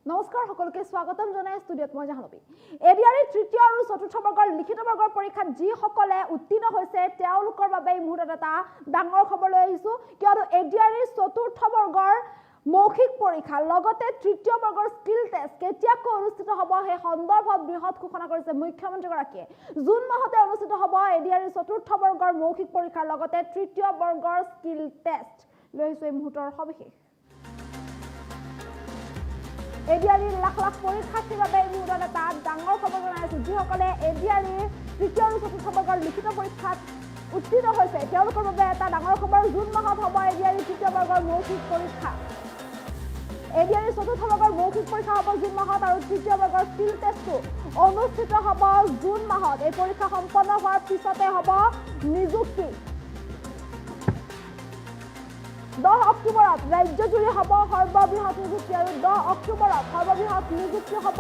নমস্কাৰ সকলোকে স্বাগতম জনাই ষ্টুডিঅ'ত মই জাহ্নবী এডিআৰই তৃতীয় আৰু চতুৰ্থ বৰ্গৰ লিখিত বৰ্গৰ পৰীক্ষাত যিসকলে উত্তীৰ্ণ হৈছে তেওঁলোকৰ বাবে এই মুহূৰ্তত এটা ডাঙৰ খবৰ লৈ আহিছো কিয়নো এডিআৰই চতুৰ্থ বৰ্গৰ মৌখিক পৰীক্ষা লগতে তৃতীয় বৰ্গৰ স্কিল টেষ্ট কেতিয়াকৈ অনুষ্ঠিত হ'ব সেই সন্দৰ্ভত বৃহৎ ঘোষণা কৰিছে মুখ্যমন্ত্ৰীগৰাকীয়ে জুন মাহতে অনুষ্ঠিত হ'ব এডিআৰই চতুৰ্থ বৰ্গৰ মৌখিক পৰীক্ষাৰ লগতে তৃতীয় বৰ্গৰ স্কিল টেষ্ট লৈ আহিছো এই মুহূৰ্তৰ সবিশেষ এডিআৰই লাখ লাখ পৰীক্ষাৰ্থীৰ বাবে এই মুহূৰ্তত এটা ডাঙৰ খবৰ জনাইছো যিসকলে এডিআৰই তৃতীয় আৰু চতুৰ্থ বৰ্গৰ লিখিত পৰীক্ষাত উত্তীৰ্ণ হৈছে তেওঁলোকৰ বাবে এটা ডাঙৰ খবৰ জুন মাহত হ'ব এডিআৰই তৃতীয় বৰ্গৰ মৌখিক পৰীক্ষা এডিআৰই চতুৰ্থ বৰ্গৰ মৌখিক পৰীক্ষা হ'ব জুন মাহত আৰু তৃতীয় বৰ্গৰ স্কিল টেষ্টটো অনুষ্ঠিত হ'ব জুন মাহত এই পৰীক্ষা সম্পন্ন হোৱাৰ পিছতে হ'ব নিযুক্তি 10 অক্টোবৰত ৰাজ্যজুৰি হ'ব সৰ্ববৃহৎ নিযুক্তি আৰু 10 অক্টোবৰত সৰ্ববৃহৎ নিযুক্তি হ'ব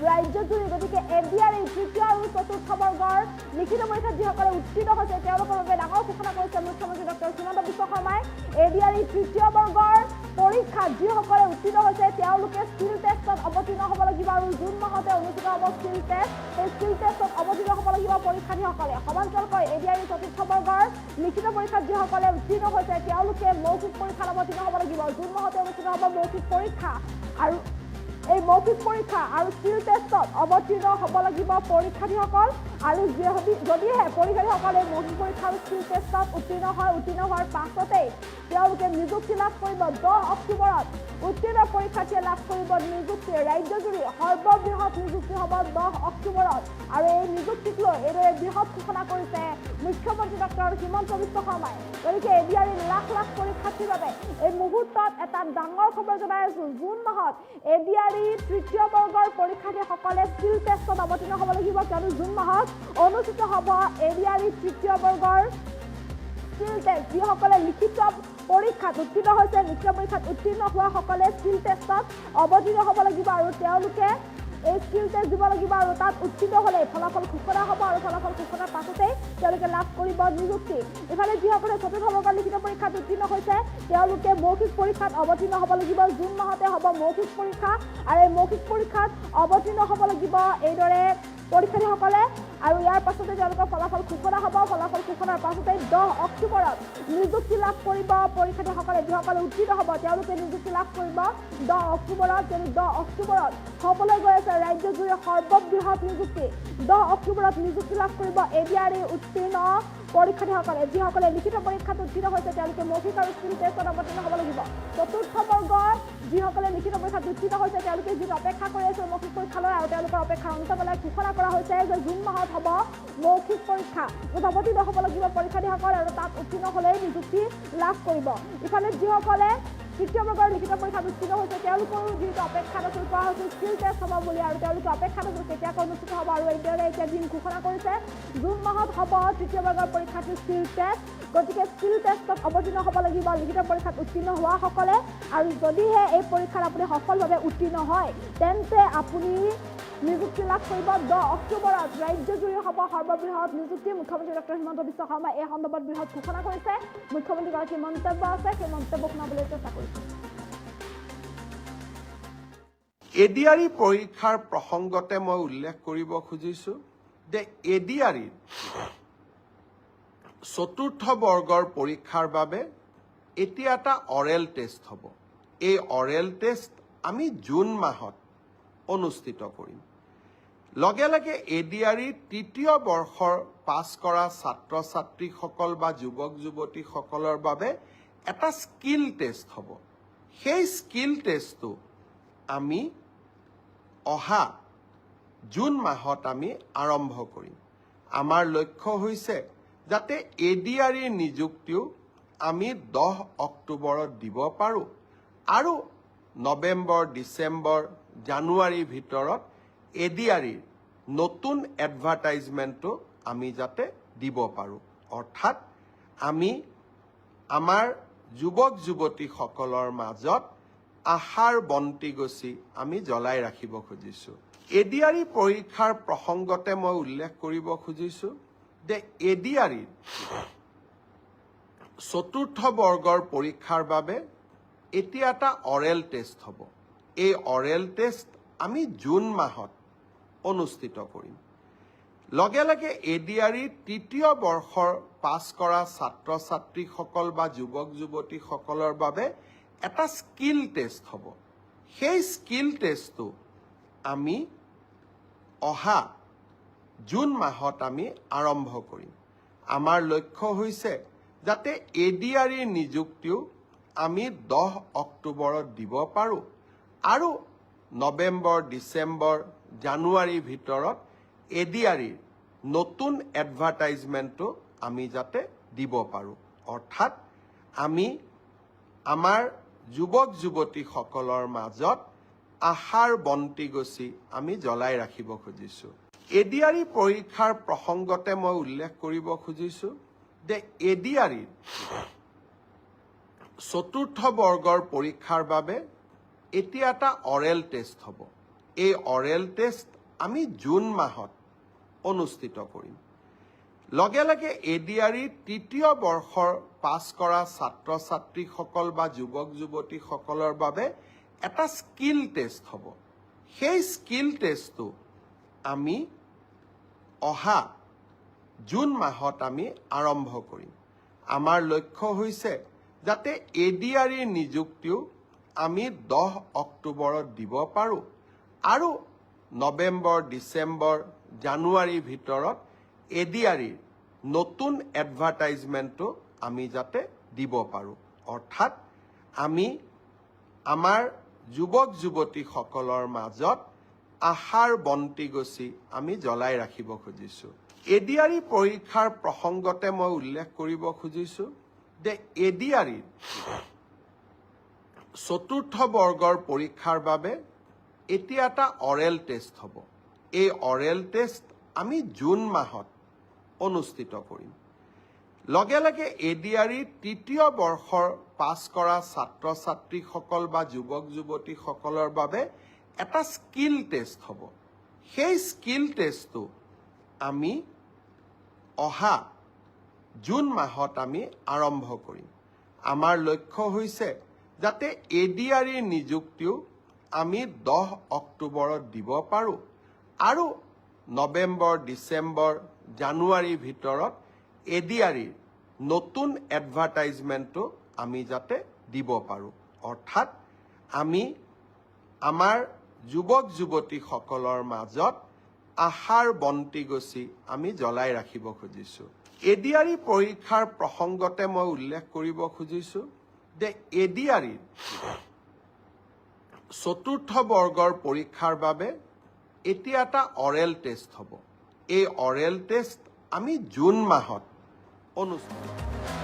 ৰাজ্যজুৰি গতিকে এডিআৰই তৃতীয় আৰু চতুৰ্থ বৰ্গৰ লিখিত পৰীক্ষাত যিসকলে উত্তীৰ্ণ হৈছে তেওঁলোকৰ বাবে ডাঙৰ ঘোষণা কৰিছে মুখ্যমন্ত্ৰী ডক্টৰ হিমন্ত বিশ্ব শৰ্মাই এডিআৰই তৃতীয় বৰ্গৰ পৰীক্ষাত যিসকলে উত্তীৰ্ণ হৈছে তেওঁলোকে স্কিল টেষ্টত অৱতীৰ্ণ হ'ব লাগিব আৰু জুন মাহতে অনুষ্ঠিত হ'ব স্কিল টেষ্ট এই স্কিল টেষ্টত অৱতীৰ্ণ হ'ব লাগিব পৰীক্ষাৰ্থীসকলে সমান্তৰালকৈ এডিআৰই চতুৰ্থ বৰ্গৰ লিখিত পৰীক্ষাত যিসকলে উত্তীৰ্ণ হৈছে তেওঁলোকে মৌখিক পৰীক্ষাত অৱতীৰ্ণ হ'ব লাগিব জুন মাহতে অনুষ্ঠিত হ'ব মৌখিক পৰীক্ষা আৰু এই মৌখিক পৰীক্ষা আৰু স্কিল টেষ্টত অৱতীৰ্ণ হ'ব লাগিব পৰীক্ষাৰ্থীসকল আৰু যদিহে পৰীক্ষাৰ্থীসকলে মৌখিক পৰীক্ষা আৰু স্কিল টেষ্টত উত্তীৰ্ণ হোৱাৰ পাছতেই তেওঁলোকে নিযুক্তি লাভ কৰিব 10 অক্টোবৰত উত্তীৰ্ণ পৰীক্ষাৰ্থীয়ে লাভ কৰিব নিযুক্তি ৰাজ্যজুৰি সৰ্ববৃহৎ নিযুক্তি হ'ব 10 অক্টোবৰত আৰু এই নিযুক্তিক লৈ এইদৰে বৃহৎ ঘোষণা কৰিছে মুখ্যমন্ত্ৰী ডক্টৰ হিমন্ত বিশ্ব শৰ্মাই গতিকে এডিআৰই লাখ লাখ পৰীক্ষাৰ্থীৰ বাবে এই মুহূৰ্তত এটা ডাঙৰ খবৰ জনাই আছো জুন মাহত এডিআৰই তৃতীয় বৰ্গৰ পৰীক্ষাৰ্থীসকলে স্কিল টেষ্টত অৱতীৰ্ণ হ'ব লাগিব কিয়নো জুন মাহত অনুষ্ঠিত হ'ব এডিআৰই তৃতীয় বৰ্গৰ স্কিল টেষ্ট যিসকলে লিখিত পৰীক্ষাত উত্তীৰ্ণ হৈছে লিখিত পৰীক্ষাত উত্তীৰ্ণ হোৱাসকলে স্কিল টেষ্টত অৱতীৰ্ণ হ'ব লাগিব আৰু তেওঁলোকে এই স্কিল টেষ্ট দিব লাগিব আৰু তাত উত্তীৰ্ণ হ'লে ফলাফল ঘোষণা হ'ব আৰু ফলাফল ঘোষণাৰ পাছতেই তেওঁলোকে লাভ কৰিব নিযুক্তি ইফালে যিসকলে চতুৰ্থ বৰ্গৰ লিখিত পৰীক্ষাত উত্তীৰ্ণ হৈছে তেওঁলোকে মৌখিক পৰীক্ষাত অৱতীৰ্ণ হ'ব লাগিব জুন মাহতে হ'ব মৌখিক পৰীক্ষা আৰু এই মৌখিক পৰীক্ষাত অৱতীৰ্ণ হ'ব লাগিব এইদৰে পৰীক্ষাৰ্থীসকলে আৰু ইয়াৰ পাছতে তেওঁলোকৰ ফলাফল ঘোষণা হ'ব ফলাফল ঘোষণাৰ পাছতে 10 অক্টোবৰত নিযুক্তি লাভ কৰিব পৰীক্ষাৰ্থীসকলে যিসকলে উত্তীৰ্ণ হ'ব তেওঁলোকে নিযুক্তি লাভ কৰিব 10 অক্টোবৰত 10 অক্টোবৰত হ'বলৈ গৈ আছে ৰাজ্যজুৰি সৰ্ববৃহৎ নিযুক্তি 10 অক্টোবৰত নিযুক্তি লাভ কৰিব এডিআৰই উত্তীৰ্ণ পৰীক্ষাৰ্থীসকলে যিসকলে লিখিত পৰীক্ষাত উত্তীৰ্ণ হৈছে তেওঁলোকে মৌখিক আৰু স্কিল টেষ্টত অৱতীৰ্ণ হ'ব লাগিব চতুৰ্থ বৰ্গৰ যিসকলে লিখিত পৰীক্ষাত উত্তীৰ্ণ হৈছে তেওঁলোকে যিটো অপেক্ষা কৰি আছে মৌখিক পৰীক্ষালৈ আৰু তেওঁলোকৰ অপেক্ষাৰ অন্তবেলায় ঘোষণা কৰা হৈছে যে জুন মাহত হ'ব মৌখিক পৰীক্ষা অৱতীৰ্ণ হ'ব লাগিব পৰীক্ষাৰ্থীসকল আৰু তাত উত্তীৰ্ণ হ'লেই নিযুক্তি লাভ কৰিব ইফালে যিসকলে তৃতীয় বৰ্গৰ লিখিত পৰীক্ষাত উত্তীৰ্ণ হৈছে তেওঁলোকৰো যিটো অপেক্ষাত আছিল কোৱা হৈছিল স্কিল টেষ্ট হ'ব বুলি আৰু তেওঁলোকে অপেক্ষাত আছিল কেতিয়াকৈ অনুষ্ঠিত হ'ব আৰু এইদৰে এতিয়া দিন ঘোষণা কৰিছে জুন মাহত হ'ব তৃতীয় বৰ্গৰ পৰীক্ষাটো স্কিল টেষ্ট গতিকে স্কিল টেষ্টত অৱতীৰ্ণ হ'ব লাগিব লিখিত পৰীক্ষাত উত্তীৰ্ণ হোৱাসকলে আৰু যদিহে এই পৰীক্ষাত আপুনি সফলভাৱে উত্তীৰ্ণ হয় তেন্তে আপুনি নিযুক্তি লাভ কৰিব 10 অক্টোবৰত ৰাজ্যজুৰি হ'ব সৰ্ববৃহৎ নিযুক্তি মুখ্যমন্ত্ৰী ডক্টৰ হিমন্ত বিশ্ব শৰ্মাই এই সন্দৰ্ভত বৃহৎ ঘোষণা কৰিছে মুখ্যমন্ত্ৰীগৰাকীৰ মন্তব্য আছে সেই মন্তব্য শুনাবলৈ চেষ্টা কৰিছোঁ এডিআৰই পৰীক্ষাৰ প্ৰসংগতে মই উল্লেখ কৰিব খুজিছো যে এডিআৰই চতুৰ্থ বৰ্গৰ পৰীক্ষাৰ বাবে এতিয়া এটা অৰেল টেষ্ট হ'ব এই অৰেল টেষ্ট আমি জুন মাহত অনুষ্ঠিত কৰিম লগে লগে এডিআৰই তৃতীয় বৰ্ষৰ পাছ কৰা ছাত্ৰ ছাত্ৰীসকল বা যুৱক যুৱতীসকলৰ বাবে এটা স্কিল টেষ্ট হ'ব সেই স্কিল টেষ্টটো আমি অহা জুন মাহত আমি আৰম্ভ কৰিম আমাৰ লক্ষ্য হৈছে যাতে এডিআৰইৰ নিযুক্তিও আমি 10 অক্টোবৰত দিব পাৰোঁ আৰু নৱেম্বৰ ডিচেম্বৰ জানুৱাৰীৰ ভিতৰত এডিআৰইৰ নতুন এডভাৰটাইজমেণ্টটো আমি যাতে দিব পাৰোঁ অৰ্থাৎ আমি আমাৰ যুৱক যুৱতীসকলৰ মাজত আশাৰ বন্তি গছি আমি জ্বলাই ৰাখিব খুজিছোঁ এডিআৰই পৰীক্ষাৰ প্ৰসংগতে মই উল্লেখ কৰিব খুজিছোঁ যে এডিআৰই চতুৰ্থ বৰ্গৰ পৰীক্ষাৰ বাবে এতিয়া এটা অৰেল টেষ্ট হ'ব এই অৰেল টেষ্ট আমি জুন মাহত অনুষ্ঠিত কৰিম। লগে লগে এডিআৰিৰ তৃতীয় বৰ্ষৰ পাছ কৰা ছাত্ৰ ছাত্ৰীসকল বা যুৱক যুৱতীসকলৰ বাবে এটা স্কিল টেষ্ট হ'ব। সেই স্কিল টেষ্টটো আমি অহা জুন মাহত আমি আৰম্ভ কৰিম। আমাৰ লক্ষ্য হৈছে যাতে এডিআৰিৰ নিযুক্তিও আমি 10 অক্টোবৰত দিব পাৰোঁ আৰু নৱেম্বৰ ডিচেম্বৰ জানুৱাৰীৰ ভিতৰত এডিআৰিৰ নতুন এডভাৰটাইজমেণ্টটো আমি যাতে দিব পাৰোঁ। অৰ্থাৎ আমি আমাৰ যুৱক যুৱতীসকলৰ মাজত আশাৰ বন্তি গছি আমি জ্বলাই ৰাখিব খুজিছোঁ। এডিআৰি পৰীক্ষাৰ প্ৰসংগতে মই উল্লেখ কৰিব খুজিছোঁ যে এডিআৰিৰ চতুৰ্থ বৰ্গৰ পৰীক্ষাৰ বাবে এতিয়া এটা অৰেল টেষ্ট হ'ব। এই অৰেল টেষ্ট আমি জুন মাহত অনুষ্ঠিত কৰিম। লগে লগে এডিআৰিৰ তৃতীয় বৰ্ষৰ পাছ কৰা ছাত্ৰ ছাত্ৰীসকল বা যুৱক যুৱতীসকলৰ বাবে এটা স্কিল টেষ্ট হ'ব। সেই স্কিল টেষ্টটো আমি অহা জুন মাহত আমি আৰম্ভ কৰিম। আমাৰ লক্ষ্য হৈছে যাতে এডিআৰিৰ নিযুক্তিও আমি 10 অক্টোবৰত দিব পাৰোঁ আৰু নৱেম্বৰ ডিচেম্বৰ জানুৱাৰীৰ ভিতৰত এডিআৰিৰ নতুন এডভাৰটাইজমেণ্টটো আমি যাতে দিব পাৰোঁ। অৰ্থাৎ আমি আমাৰ যুৱক যুৱতীসকলৰ মাজত আশাৰ বন্তি গছি আমি জ্বলাই ৰাখিব খুজিছোঁ। এডিআৰি পৰীক্ষাৰ প্ৰসংগতে মই উল্লেখ কৰিব খুজিছোঁ যে এডিআৰিৰ চতুৰ্থ বৰ্গৰ পৰীক্ষাৰ বাবে এতিয়া এটা অৰেল টেষ্ট হ'ব। এই অৰেল টেষ্ট আমি জুন মাহত অনুষ্ঠিত কৰিম। লগে লগে এডিআৰিৰ তৃতীয় বৰ্ষৰ পাছ কৰা ছাত্ৰ ছাত্ৰীসকল বা যুৱক যুৱতীসকলৰ বাবে এটা স্কিল টেষ্ট হ'ব। সেই স্কিল টেষ্টটো আমি অহা জুন মাহত আমি আৰম্ভ কৰিম। আমাৰ লক্ষ্য হৈছে যাতে এডিআৰিৰ নিযুক্তিও আমি 10 অক্টোবৰত দিব পাৰোঁ আৰু নৱেম্বৰ ডিচেম্বৰ জানুৱাৰীৰ ভিতৰত এডিআৰিৰ নতুন এডভাৰটাইজমেণ্টটো আমি যাতে দিব পাৰোঁ। অৰ্থাৎ আমি আমাৰ যুৱক যুৱতীসকলৰ মাজত আশাৰ বন্তি গছি আমি জ্বলাই ৰাখিব খুজিছোঁ। এডিআৰি পৰীক্ষাৰ প্ৰসংগতে মই উল্লেখ কৰিব খুজিছোঁ যে এডিআৰিৰ চতুৰ্থ বৰ্গৰ পৰীক্ষাৰ বাবে এতিয়া এটা অৰেল টেষ্ট হ'ব। এই অৰেল টেষ্ট আমি জুন মাহত অনুষ্ঠিত কৰিম।